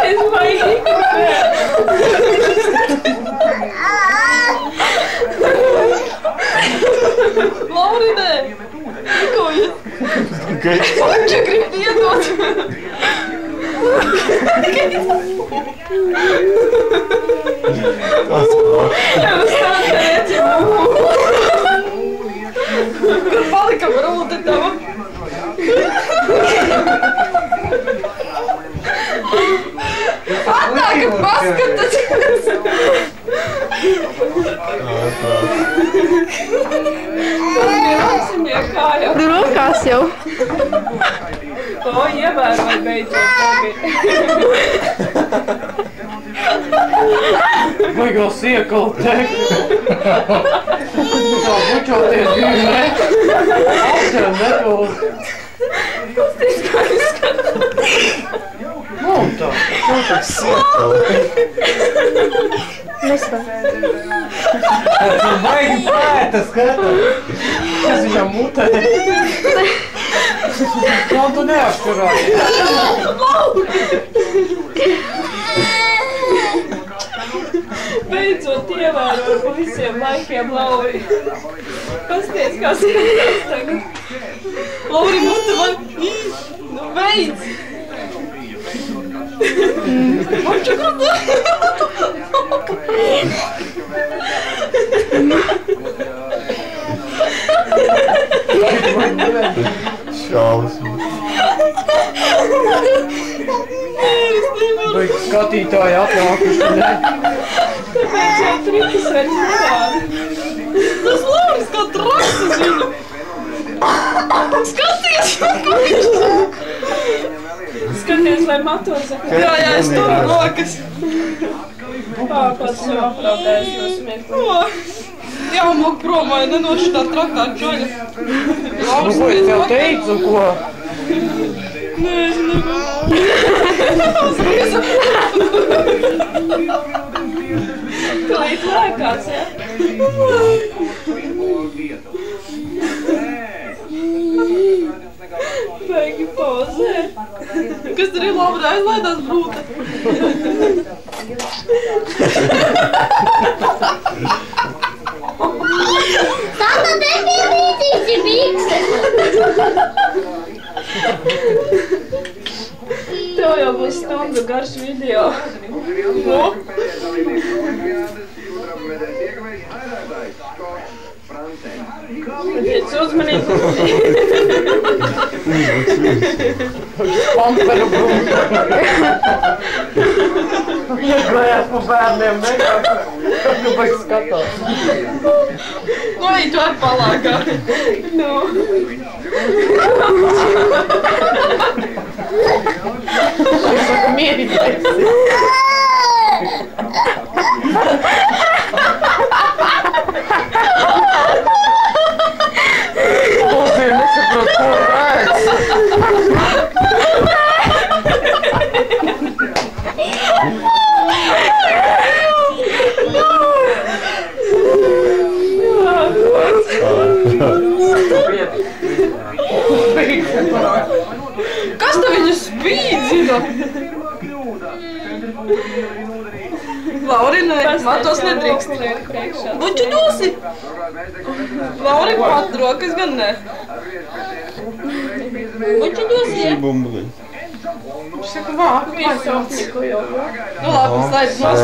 Es baigi. Laurinē! Ko jūs? Viņš grib iedot. Jau stāstēt, kur palika brūte tava? Atnāk, paskatas! Tu rokās jau. To ievēroju beidzot tagad. Baigās iekaltēt. Tā bučoties divi metri. Apķēr netos. Pasties, kā izskatās. Nav tā. Kā tas iekaltēt? Tu baigi pēta skatāt. Kas viņam mutē? Kā tu neapšķirāji? Beidzot ievēroju pa visiem laikiem Lauri. Pasties, kā izskatās tagad. Lauri, mute man... Nu, beidz! Maču kudā! Šausmas. Vai skatītāji atnākuši, ne? Tāpēc jau trikas vairs nekādi. Tas Lauris kā traks uz viņu. Skaties, ko viņš saka. Skaties, vai matos saka. Jā, es tur rokas. Pats jau aplaudējis no smieklī. Jāmok prom, vai nenoši tā trakā čoļa. Nu, ko es tev teicu, ko? Nē, es nevaru. Klīt lēkās, ja? Baigi pozē. Kas tur ir Laura aizlaidās brūte? Tata, nebija līdzīgs ir bīkses. Tev jau būs stundu garš video. No? Tiec uzmanīgi. Pamperu brūti. Ieklējās pa bērniem, nekā. Nu, baigi skatās. Ko viņi tu ar palākā? No. Es saku, mierīties. Bozie, nesaprot, ko redz. Kas tev viņu spīdzina? Lauri, matos nedrīkst liekt priekšā. Buču dosi! Lauri pat rokas gan ne. Buču dosi, ja? Bumbuli. Saka, vāk, Piesaucīko jau. Nu labi, slēdz nos.